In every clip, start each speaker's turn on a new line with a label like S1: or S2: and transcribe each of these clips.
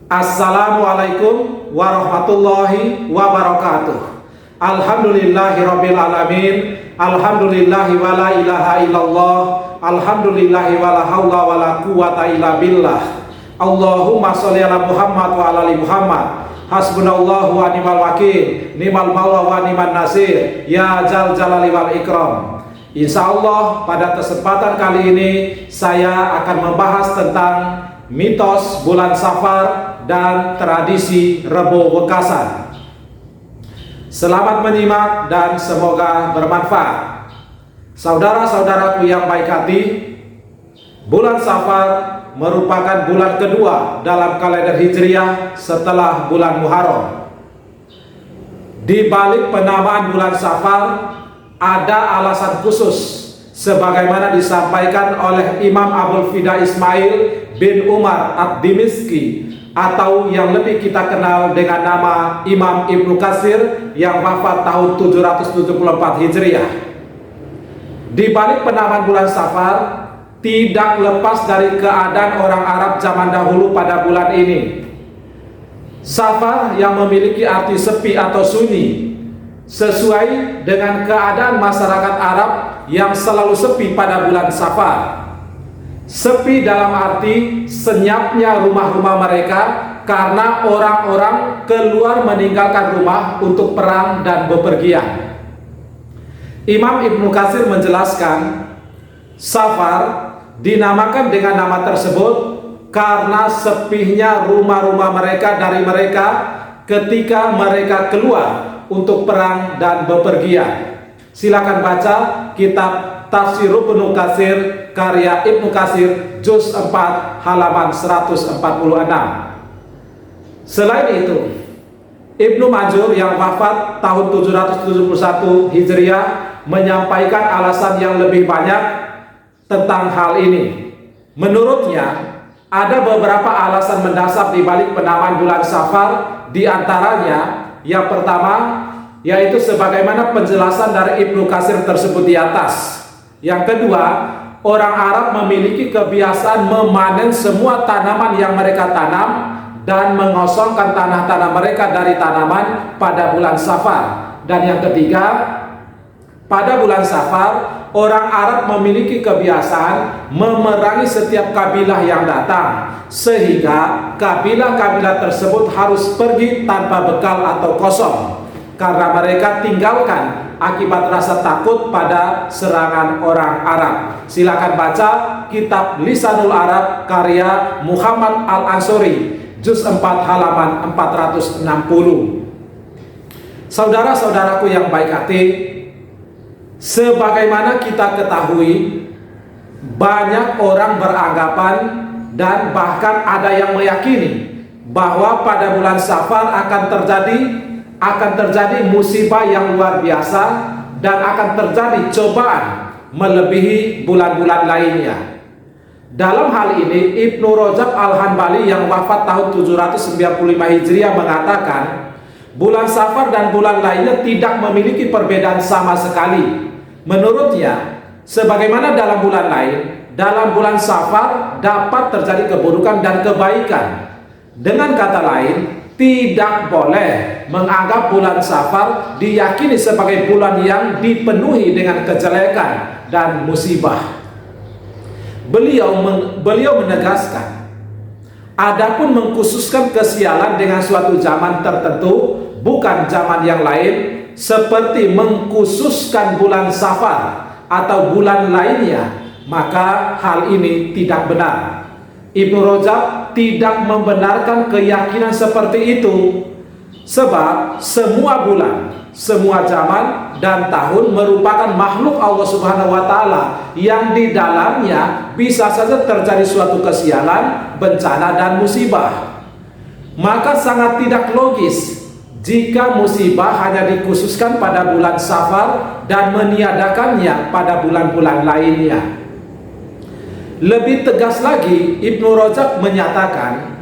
S1: Assalamualaikum warahmatullahi wabarakatuh. Alhamdulillahirabbil alamin. Alhamdulillahi wala ilaha illallah. Alhamdulillahi wala haula wala quwata illa billah. Allahumma sholli ala Muhammad wa ala ali Muhammad. Hasbunallahu wa ni'mal wakil, ni'mal maula wa ni'man nasir, ya jal jalali wal ikram. Insyaallah pada kesempatan kali ini saya akan membahas tentang mitos bulan Safar dan tradisi Rebo Wekasan. Selamat menyimak dan semoga bermanfaat. Saudara-saudaraku yang baik hati, bulan Safar merupakan bulan kedua dalam kalender Hijriah setelah bulan Muharram. Di balik penamaan bulan Safar ada alasan khusus, sebagaimana disampaikan oleh Imam Abul Fida Ismail bin Umar Ad-Dimishqi, atau yang lebih kita kenal dengan nama Imam Ibnu Katsir, yang wafat tahun 774 Hijriah. Di balik penamaan bulan Safar tidak lepas dari keadaan orang Arab zaman dahulu pada bulan ini. Safar yang memiliki arti sepi atau sunyi, sesuai dengan keadaan masyarakat Arab yang selalu sepi pada bulan Safar. Sepi dalam arti senyapnya rumah-rumah mereka karena orang-orang keluar meninggalkan rumah untuk perang dan bepergian. Imam Ibnu Katsir menjelaskan, Safar dinamakan dengan nama tersebut karena sepinya rumah-rumah mereka dari mereka ketika mereka keluar untuk perang dan bepergian. Silakan baca kitab Tafsir Ibnu Katsir karya Ibnu Katsir juz 4 halaman 146. Selain itu, Ibnu Manjur yang wafat tahun 771 Hijriah menyampaikan alasan yang lebih banyak tentang hal ini. Menurutnya, ada beberapa alasan mendasar di balik penamaan bulan Safar, di antaranya yang pertama yaitu sebagaimana penjelasan dari Ibnu Katsir tersebut di atas. Yang kedua, orang Arab memiliki kebiasaan memanen semua tanaman yang mereka tanam dan mengosongkan tanah-tanah mereka dari tanaman pada bulan Safar. Dan yang ketiga, pada bulan Safar, orang Arab memiliki kebiasaan memerangi setiap kabilah yang datang, sehingga kabilah-kabilah tersebut harus pergi tanpa bekal atau kosong, karena mereka tinggalkan akibat rasa takut pada serangan orang Arab. Silakan baca kitab Lisanul Arab karya Muhammad Al-Ansori juz 4 halaman 460. Saudara-saudaraku yang baik hati, sebagaimana kita ketahui, banyak orang beranggapan dan bahkan ada yang meyakini bahwa pada bulan Safar akan terjadi musibah yang luar biasa dan akan terjadi cobaan melebihi bulan-bulan lainnya. Dalam hal ini, Ibnu Rajab Al-Hanbali yang wafat tahun 795 Hijriah mengatakan, bulan Safar dan bulan lainnya tidak memiliki perbedaan sama sekali. Menurutnya, sebagaimana dalam bulan lain, dalam bulan Safar dapat terjadi keburukan dan kebaikan. Dengan kata lain, tidak boleh menganggap bulan Safar diyakini sebagai bulan yang dipenuhi dengan kejelekan dan musibah. Beliau menegaskan, adapun mengkhususkan kesialan dengan suatu zaman tertentu, bukan zaman yang lain, seperti mengkhususkan bulan Safar atau bulan lainnya, maka hal ini tidak benar. Ibnu Rajab tidak membenarkan keyakinan seperti itu, sebab semua bulan, semua zaman dan tahun merupakan makhluk Allah Subhanahu wa Ta'ala yang di dalamnya bisa saja terjadi suatu kesialan, bencana dan musibah. Maka sangat tidak logis jika musibah hanya dikhususkan pada bulan Safar dan meniadakannya pada bulan-bulan lainnya. Lebih tegas lagi, Ibnu Rajab menyatakan,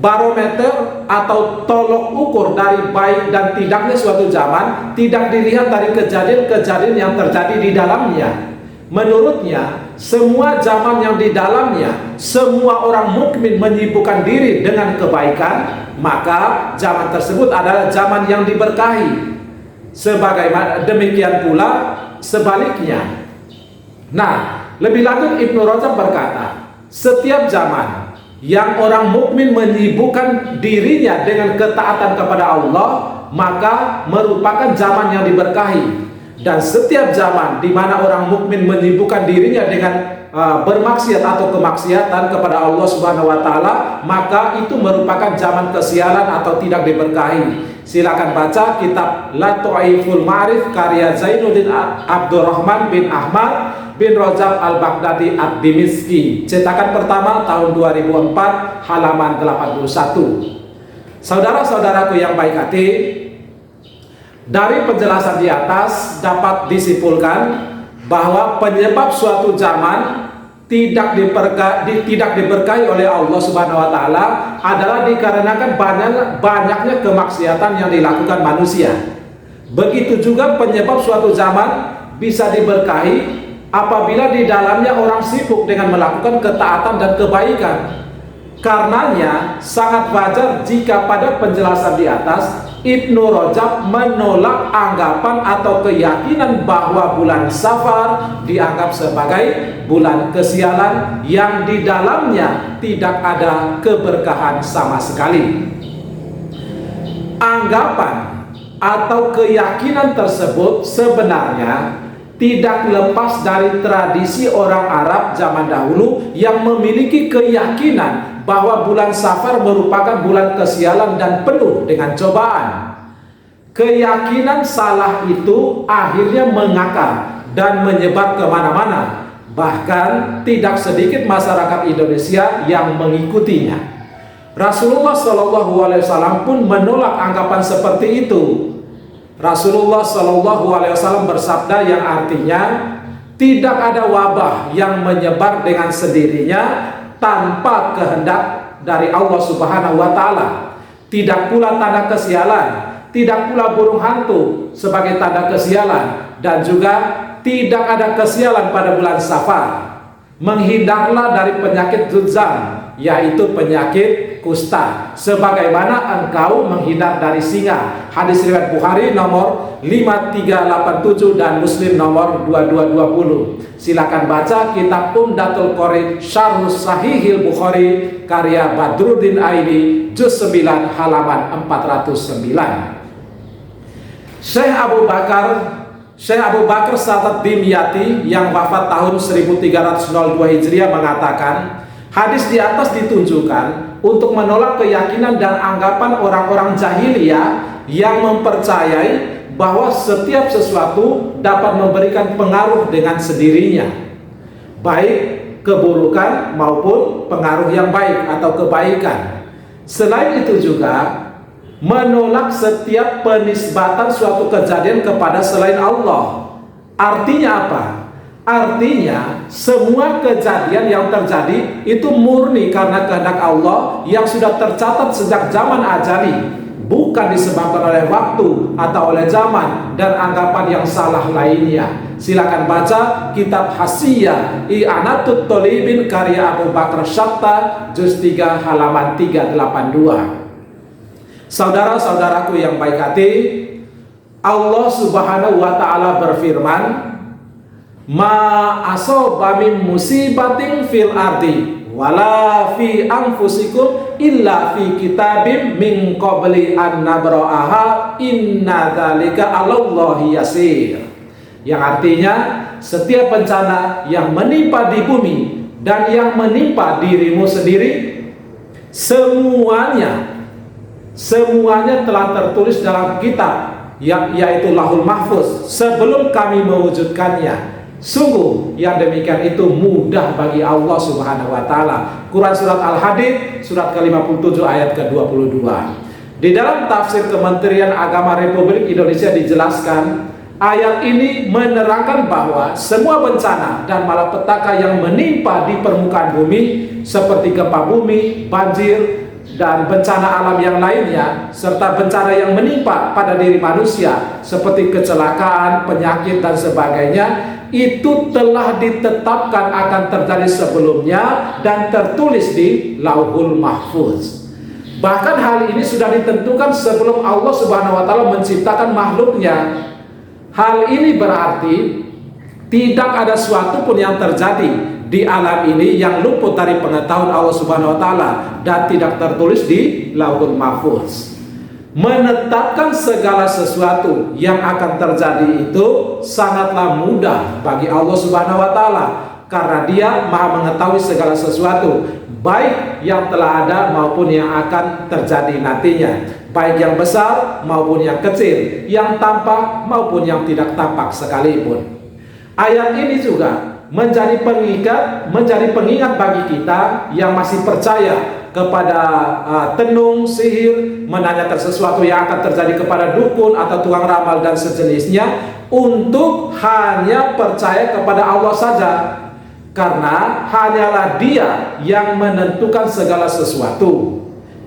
S1: barometer atau tolok ukur dari baik dan tidaknya suatu zaman tidak dilihat dari kejadian-kejadian yang terjadi di dalamnya. Menurutnya, semua zaman yang di dalamnya semua orang mukmin menyibukkan diri dengan kebaikan, maka zaman tersebut adalah zaman yang diberkahi. Sebagaimana demikian pula sebaliknya. Nah, lebih lanjut Ibnu Rajab berkata, setiap zaman yang orang mukmin menyibukkan dirinya dengan ketaatan kepada Allah, maka merupakan zaman yang diberkahi. Dan setiap zaman di mana orang mukmin menyibukkan dirinya dengan bermaksiat atau kemaksiatan kepada Allah Subhanahu wa taala, maka itu merupakan zaman kesialan atau tidak diberkahi. Silakan baca kitab Lataiful Ma'arif karya Zainuddin Abdurrahman bin Ahmad bin Rajab Al-Baghdadi Ad-Dimishqi, cetakan pertama tahun 2004 halaman 81. Saudara-saudaraku yang baik hati, dari penjelasan di atas dapat disimpulkan bahwa penyebab suatu zaman tidak diberkahi oleh Allah Subhanahu wa taala adalah dikarenakan banyaknya kemaksiatan yang dilakukan manusia. Begitu juga penyebab suatu zaman bisa diberkahi apabila di dalamnya orang sibuk dengan melakukan ketaatan dan kebaikan. Karenanya sangat wajar jika pada penjelasan di atas Ibnu Rajab menolak anggapan atau keyakinan bahwa bulan Safar dianggap sebagai bulan kesialan yang di dalamnya tidak ada keberkahan sama sekali. Anggapan atau keyakinan tersebut sebenarnya tidak lepas dari tradisi orang Arab zaman dahulu yang memiliki keyakinan bahwa bulan Safar merupakan bulan kesialan dan penuh dengan cobaan. Keyakinan salah itu akhirnya mengakar dan menyebar kemana-mana. Bahkan tidak sedikit masyarakat Indonesia yang mengikutinya. Rasulullah SAW pun menolak anggapan seperti itu. Rasulullah SAW bersabda yang artinya, tidak ada wabah yang menyebar dengan sendirinya tanpa kehendak dari Allah Subhanahu wa taala. Tidak pula tanda kesialan, tidak pula burung hantu sebagai tanda kesialan, dan juga tidak ada kesialan pada bulan Safar. Menghindarlah dari penyakit Dzam, yaitu penyakit kusta, sebagaimana engkau menghindar dari singa. Hadis riwayat Bukhari nomor 5387 dan Muslim nomor 2220. Silakan baca kitab Umdatul Qari Syarh Sahihil Bukhari karya Badruddin Aini juz 9 halaman 409. Syekh Abu Bakar Satad Dimyati yang wafat tahun 1302 Hijriah mengatakan, hadis di atas ditunjukkan untuk menolak keyakinan dan anggapan orang-orang jahiliyah yang mempercayai bahwa setiap sesuatu dapat memberikan pengaruh dengan sendirinya, baik keburukan maupun pengaruh yang baik atau kebaikan. Selain itu juga menolak setiap penisbatan suatu kejadian kepada selain Allah. Artinya apa? Artinya semua kejadian yang terjadi itu murni karena kehendak Allah yang sudah tercatat sejak zaman ajali, bukan disebabkan oleh waktu atau oleh zaman dan anggapan yang salah lainnya. Silakan baca kitab Hasiyah I'anatut Thalibin karya Abu Bakar Syatta juz 3 halaman 382. Saudara-saudaraku yang baik hati, Allah Subhanahu wa taala berfirman, ma asaba min musibatin fil ardi wala fi anfusikum illa fi kitabim min qabli an nabra'aha inna dzalika 'alallahi yasir. Yang artinya setiap bencana yang menimpa di bumi dan yang menimpa dirimu sendiri, semuanya telah tertulis dalam kitab yaitu Lauhul Mahfuz sebelum kami mewujudkannya. Sungguh yang demikian itu mudah bagi Allah Subhanahu wa taala. Quran surat Al-Hadid surat ke-57 ayat ke-22. Di dalam tafsir Kementerian Agama Republik Indonesia dijelaskan, ayat ini menerangkan bahwa semua bencana dan malapetaka yang menimpa di permukaan bumi seperti gempa bumi, banjir, dan bencana alam yang lainnya, serta bencana yang menimpa pada diri manusia seperti kecelakaan, penyakit, dan sebagainya, itu telah ditetapkan akan terjadi sebelumnya dan tertulis di Lauhul Mahfuz. Bahkan hal ini sudah ditentukan sebelum Allah Subhanahu wa taala menciptakan makhluknya. Hal ini berarti tidak ada suatu pun yang terjadi di alam ini yang luput dari pengetahuan Allah Subhanahu wa taala dan tidak tertulis di Lauhul Mahfuz. Menetapkan segala sesuatu yang akan terjadi itu sangatlah mudah bagi Allah Subhanahu wa taala karena Dia Maha mengetahui segala sesuatu, baik yang telah ada maupun yang akan terjadi nantinya, baik yang besar maupun yang kecil, yang tampak maupun yang tidak tampak sekalipun. Ayat ini juga menjadi pengingat bagi kita yang masih percaya kepada tenung, sihir, menanyakan sesuatu yang akan terjadi kepada dukun atau tukang ramal dan sejenisnya, untuk hanya percaya kepada Allah saja, karena hanyalah Dia yang menentukan segala sesuatu.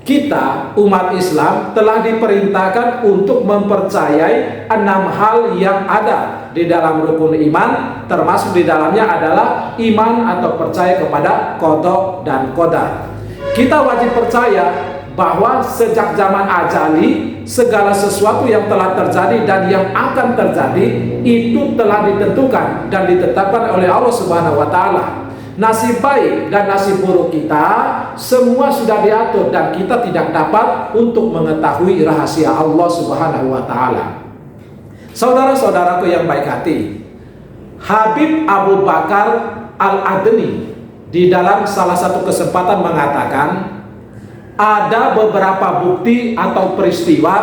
S1: Kita umat Islam telah diperintahkan untuk mempercayai 6 hal yang ada di dalam rukun iman, termasuk di dalamnya adalah iman atau percaya kepada qada dan qadar. Kita wajib percaya bahwa sejak zaman ajali segala sesuatu yang telah terjadi dan yang akan terjadi itu telah ditentukan dan ditetapkan oleh Allah Subhanahu wa taala. Nasib baik dan nasib buruk kita semua sudah diatur dan kita tidak dapat untuk mengetahui rahasia Allah Subhanahu wa taala. Saudara-saudaraku yang baik hati, Habib Abu Bakar Al-Adni di dalam salah satu kesempatan mengatakan ada beberapa bukti atau peristiwa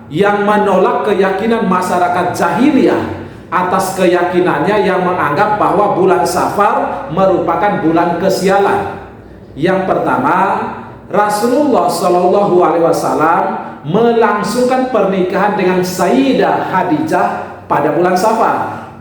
S1: yang menolak keyakinan masyarakat jahiliyah atas keyakinannya yang menganggap bahwa bulan Safar merupakan bulan kesialan. Yang pertama, Rasulullah Shallallahu Alaihi Wasallam melangsungkan pernikahan dengan Sayyidah Khadijah pada bulan Safar.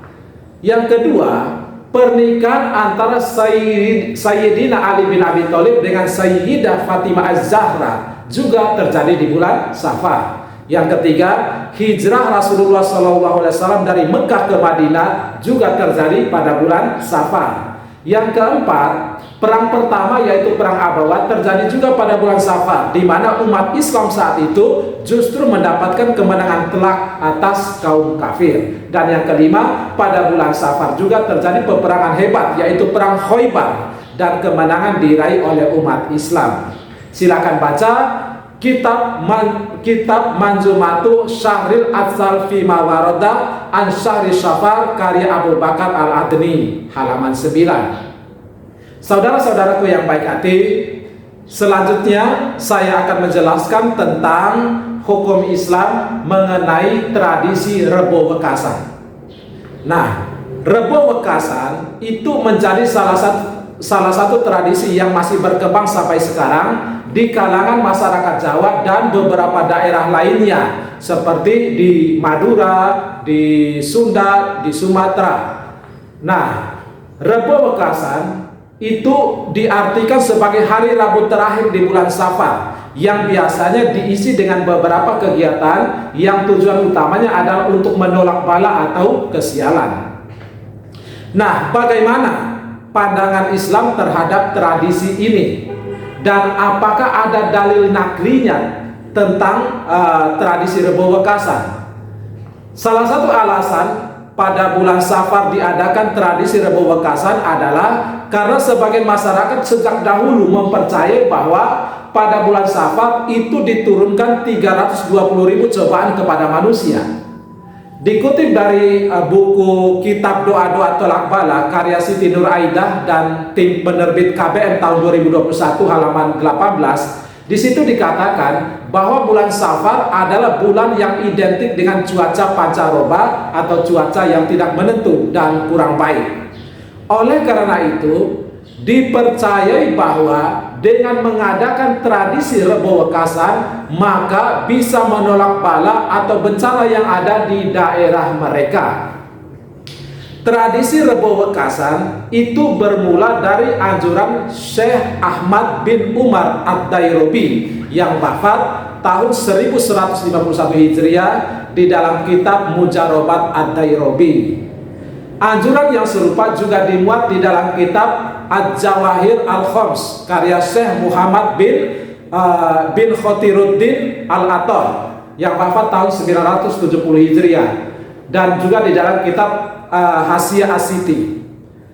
S1: Yang kedua, pernikahan antara Sayyidina Ali bin Abi Thalib dengan Sayyidah Fatimah Az-Zahra juga terjadi di bulan Safar. Yang ketiga, hijrah Rasulullah SAW dari Mekah ke Madinah juga terjadi pada bulan Safar. Yang keempat, perang pertama yaitu perang Abawat terjadi juga pada bulan Safar, di mana umat Islam saat itu justru mendapatkan kemenangan telak atas kaum kafir. Dan yang kelima, pada bulan Safar juga terjadi peperangan hebat yaitu perang Khaybar dan kemenangan diraih oleh umat Islam. Silakan baca kitab Manzumatu Syahril Atsal fi Mawarada an Syahri Safar karya Abu Bakar Al-Adni halaman 9. Saudara-saudaraku yang baik hati, selanjutnya saya akan menjelaskan tentang hukum Islam mengenai tradisi Rebo Wekasan. Nah, Rebo Wekasan itu menjadi salah satu tradisi yang masih berkembang sampai sekarang di kalangan masyarakat Jawa dan beberapa daerah lainnya seperti di Madura, di Sunda, di Sumatera. Nah, Rebo Wekasan itu diartikan sebagai hari Rabu terakhir di bulan Safar yang biasanya diisi dengan beberapa kegiatan yang tujuan utamanya adalah untuk menolak bala atau kesialan. Nah, bagaimana pandangan Islam terhadap tradisi ini? Dan apakah ada dalil naklinya tentang tradisi Rebo Wekasan? Salah satu alasan pada bulan Safar diadakan tradisi Rebo Wekasan adalah karena sebagian masyarakat sejak dahulu mempercayai bahwa pada bulan Safar itu diturunkan 320.000 cobaan kepada manusia. Dikutip dari buku Kitab Doa-Doa Tolak Bala karya Siti Nur Aidah dan tim penerbit KBM tahun 2021 halaman 18, di situ dikatakan bahwa bulan Safar adalah bulan yang identik dengan cuaca pancaroba atau cuaca yang tidak menentu dan kurang baik. Oleh karena itu, dipercayai bahwa dengan mengadakan tradisi Rebo Wekasan maka bisa menolak bala atau bencana yang ada di daerah mereka. Tradisi Rebo Wekasan itu bermula dari anjuran Syekh Ahmad bin Umar Ad-Dairobi yang wafat tahun 1151 Hijriah di dalam kitab Mujarobat Ad-Dairobi. Anjuran yang serupa juga dimuat di dalam kitab Al-Jawahir Al-Khoms karya Syekh Muhammad bin Khotiruddin Al-Athar yang wafat tahun 970 Hijriah, dan juga di dalam kitab Hasyiah As-Siti.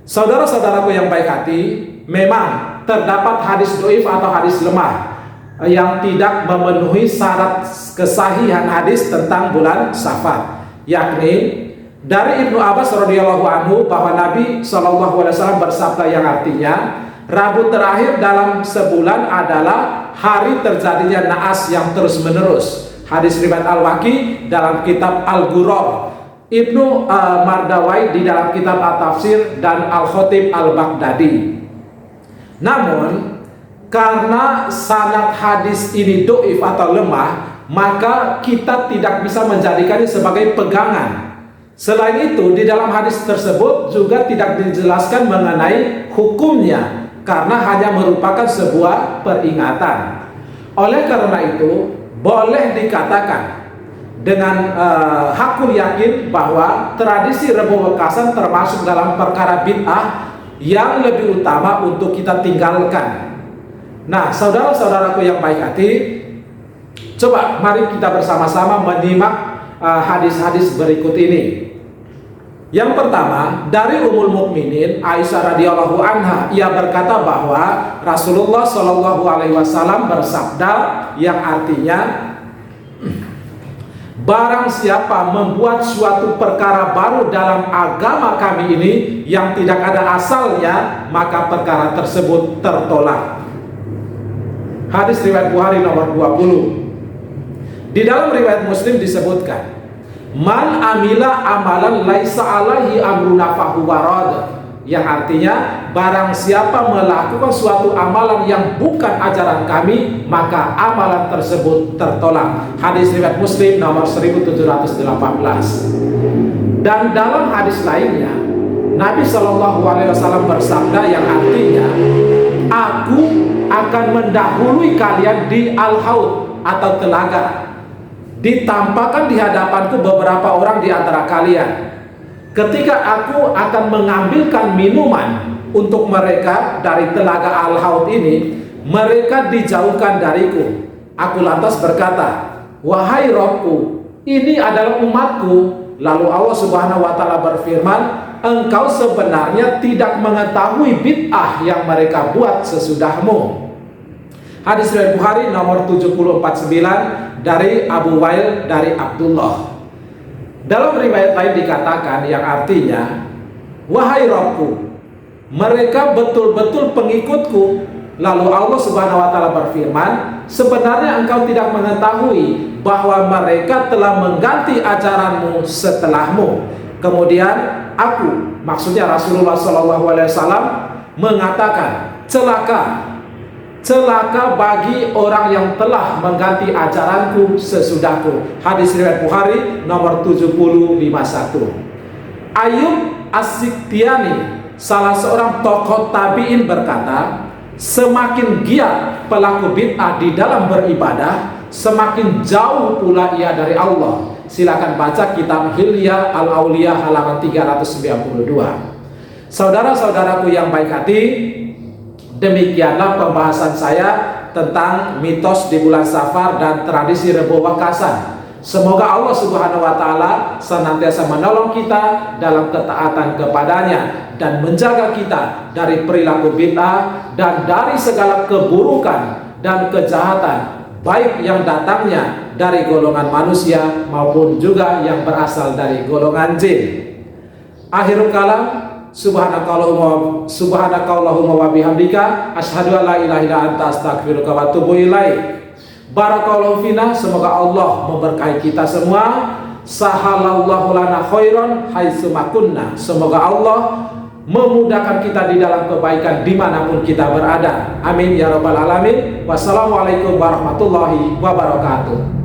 S1: Saudara-saudaraku yang baik hati, memang terdapat hadis dhaif atau hadis lemah yang tidak memenuhi syarat kesahihan hadis tentang bulan Safar, yakni dari Ibnu Abbas radhiyallahu anhu bahwa Nabi SAW bersabda yang artinya Rabu terakhir dalam sebulan adalah hari terjadinya naas yang terus menerus. Hadis riwayat Al-Waqi dalam kitab Al-Ghurab, Ibnu Mardawai di dalam kitab At-Tafsir, dan Al-Khatib Al-Baghdadi. Namun karena sanad hadis ini dhaif atau lemah, maka kita tidak bisa menjadikannya sebagai pegangan. Selain itu, di dalam hadis tersebut juga tidak dijelaskan mengenai hukumnya, karena hanya merupakan sebuah peringatan. Oleh karena itu, boleh dikatakan dengan hakul yakin bahwa tradisi Rebo Wekasan termasuk dalam perkara bid'ah yang lebih utama untuk kita tinggalkan. Nah, saudara-saudaraku yang baik hati, coba mari kita bersama-sama menyimak hadis-hadis berikut ini. Yang pertama, dari Ummul Mukminin Aisyah radhiyallahu anha, ia berkata bahwa Rasulullah Shallallahu alaihi wasallam bersabda yang artinya, barang siapa membuat suatu perkara baru dalam agama kami ini yang tidak ada asalnya, maka perkara tersebut tertolak. Hadis riwayat Bukhari nomor 20. Di dalam riwayat Muslim disebutkan, man amila amalan laisa alaihi amruna fahuwa rad, yang artinya barang siapa melakukan suatu amalan yang bukan ajaran kami, maka amalan tersebut tertolak. Hadis riwayat Muslim nomor 1718. Dan dalam hadis lainnya, Nabi Shallallahu alaihi wasallam bersabda yang artinya, aku akan mendahului kalian di al-haud atau telaga. Ditampakkan di hadapanku beberapa orang di antara kalian. Ketika aku akan mengambilkan minuman untuk mereka dari telaga Al-Haud ini, mereka dijauhkan dariku. Aku lantas berkata, wahai Rabbku, ini adalah umatku. Lalu Allah Subhanahu wa taala berfirman, engkau sebenarnya tidak mengetahui bid'ah yang mereka buat sesudahmu. Hadis riwayat Bukhari nomor 749 dari Abu Wail dari Abdullah. Dalam riwayat lain dikatakan yang artinya, wahai Rabbku, mereka betul-betul pengikutku. Lalu Allah Subhanahu wa taala berfirman, sebenarnya engkau tidak mengetahui bahwa mereka telah mengganti ajaranmu setelahmu. Kemudian aku, maksudnya Rasulullah SAW, mengatakan, celaka bagi orang yang telah mengganti ajaranku sesudahku. Hadis riwayat Bukhari nomor 7051. Ayub As-Siktiani, salah seorang tokoh tabi'in, berkata, semakin giat pelaku bid'ah di dalam beribadah, semakin jauh pula ia dari Allah. Silakan baca kitab Hilyah Al-Auliya halaman 392. Saudara-saudaraku yang baik hati, demikianlah pembahasan saya tentang mitos di bulan Safar dan tradisi Rebo Wekasan. Semoga Allah Subhanahu wa taala senantiasa menolong kita dalam ketaatan kepadanya dan menjaga kita dari perilaku bid'ah dan dari segala keburukan dan kejahatan, baik yang datangnya dari golongan manusia maupun juga yang berasal dari golongan jin. Akhirul kalam, subhanakallahumma wa bihamdika asyhadu an la ilaha illa anta astaghfiruka wa atubu ilaik. Barakallahu fina, semoga Allah memberkahi kita semua. Sahalallahu lana khairan haitsu ma kunna. Semoga Allah memudahkan kita di dalam kebaikan dimanapun kita berada. Amin ya rabbal alamin. Wassalamualaikum warahmatullahi wabarakatuh.